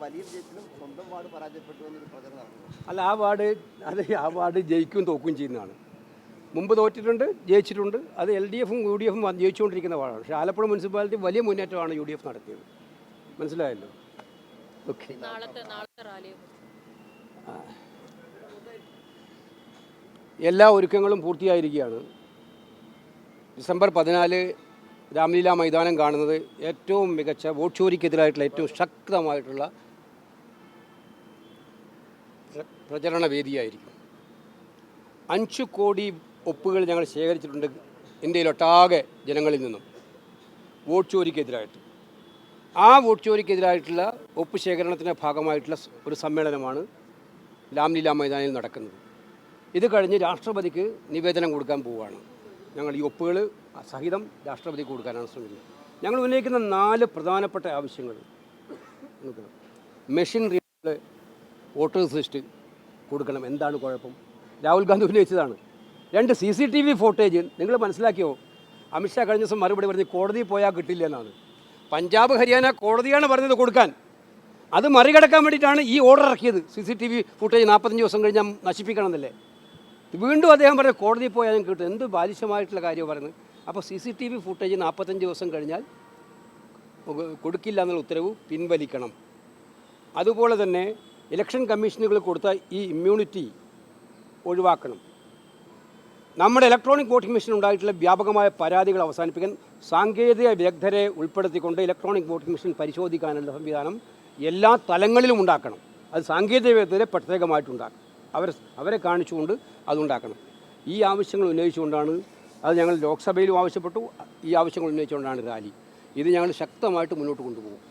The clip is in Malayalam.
വലിയ വിജയത്തിലും സ്വന്തം വാർഡ് പരാജയപ്പെട്ടു എന്നൊരു പ്രചരണം നടന്നു. അല്ല, ആ വാർഡ് ജയിക്കുകയും തോക്കുകയും ചെയ്യുന്നതാണ്. മുമ്പ് തോറ്റിട്ടുണ്ട്, ജയിച്ചിട്ടുണ്ട്. അത് LDF-ഉം UDF-ഉം ജയിച്ചുകൊണ്ടിരിക്കുന്ന വാർഡാണ്. പക്ഷേ ആലപ്പുഴ മുനിസിപ്പാലിറ്റി വലിയ മുന്നേറ്റമാണ് UDF നടത്തിയത്. മനസ്സിലായല്ലോ? ഓക്കെ. എല്ലാ ഒരുക്കങ്ങളും പൂർത്തിയായിരിക്കുകയാണ്. ഡിസംബർ 14 രാംലീല മൈതാനം കാണുന്നത് ഏറ്റവും മികച്ച വോട്ട് ചോരിക്കെതിരായിട്ടുള്ള ഏറ്റവും ശക്തമായിട്ടുള്ള പ്രചരണ വേദിയായിരിക്കും. 5 കോടി ഒപ്പുകൾ ഞങ്ങൾ ശേഖരിച്ചിട്ടുണ്ട് ഇന്ത്യയിലൊട്ടാകെ ജനങ്ങളിൽ നിന്നും വോട്ട് ചോരിക്കെതിരായിട്ട്. ആ വോട്ട് ചോരിക്കെതിരായിട്ടുള്ള ഒപ്പ് ശേഖരണത്തിൻ്റെ ഭാഗമായിട്ടുള്ള ഒരു സമ്മേളനമാണ് രാംലീല മൈതാനിൽ നടക്കുന്നത്. ഇത് കഴിഞ്ഞ് രാഷ്ട്രപതിക്ക് നിവേദനം കൊടുക്കാൻ പോവുകയാണ്. ഞങ്ങൾ ഈ ഒപ്പുകൾ സഹിതം രാഷ്ട്രപതിക്ക് കൊടുക്കാനാണ് ശ്രമിക്കുന്നത്. ഞങ്ങൾ ഉന്നയിക്കുന്ന 4 പ്രധാനപ്പെട്ട ആവശ്യങ്ങൾ. മെഷീൻ റീഡർ വോട്ടേഴ്സ് ലിസ്റ്റ് കൊടുക്കണം. എന്താണ് കുഴപ്പം? രാഹുൽ ഗാന്ധി ഉന്നയിച്ചതാണ്. 2 CCTV footage. നിങ്ങൾ മനസ്സിലാക്കിയോ? അമിത്ഷാ കഴിഞ്ഞ ദിവസം മറുപടി പറഞ്ഞ് കോടതിയിൽ പോയാൽ കിട്ടില്ല എന്നാണ്. പഞ്ചാബ് ഹരിയാന കോടതിയാണ് പറഞ്ഞത് കൊടുക്കാൻ. അത് മറികടക്കാൻ വേണ്ടിയിട്ടാണ് ഈ ഓർഡർ ഇറക്കിയത്. CCTV ഫുട്ടേജ് 45 ദിവസം കഴിഞ്ഞാൽ നശിപ്പിക്കണം എന്നല്ലേ. വീണ്ടും അദ്ദേഹം പറഞ്ഞത് കോടതിയിൽ പോയാൽ ഞാൻ കിട്ടും. എന്ത് ബാലിശമായിട്ടുള്ള കാര്യമാണ് പറയുന്നത്. അപ്പോൾ CCTV ഫുട്ടേജ് 45 ദിവസം കഴിഞ്ഞാൽ കൊടുക്കില്ല എന്നുള്ള ഉത്തരവ് പിൻവലിക്കണം. അതുപോലെ തന്നെ ഇലക്ഷൻ കമ്മീഷനുകൾ കൊടുത്ത ഈ ഇമ്മ്യൂണിറ്റി ഒഴിവാക്കണം. നമ്മുടെ ഇലക്ട്രോണിക് വോട്ടിംഗ് മെഷീൻ ഉണ്ടായിട്ടുള്ള വ്യാപകമായ പരാതികൾ അവസാനിപ്പിക്കാൻ സാങ്കേതിക വിദഗ്ധരെ ഉൾപ്പെടുത്തിക്കൊണ്ട് ഇലക്ട്രോണിക് വോട്ടിംഗ് മെഷീൻ പരിശോധിക്കാനുള്ള സംവിധാനം എല്ലാ തലങ്ങളിലും ഉണ്ടാക്കണം. അത് സാങ്കേതിക വിദഗ്ധരെ പ്രത്യേകമായിട്ടുണ്ടാക്കണം. അവരെ കാണിച്ചുകൊണ്ട് അതുണ്ടാക്കണം. ഈ ആവശ്യങ്ങൾ ഉന്നയിച്ചുകൊണ്ടാണ്, അത് ഞങ്ങൾ ലോക്സഭയിലും ആവശ്യപ്പെട്ടു, ഈ ആവശ്യങ്ങൾ ഉന്നയിച്ചുകൊണ്ടാണ് റാലി. ഇത് ഞങ്ങൾ ശക്തമായിട്ട് മുന്നോട്ട് കൊണ്ടുപോകും.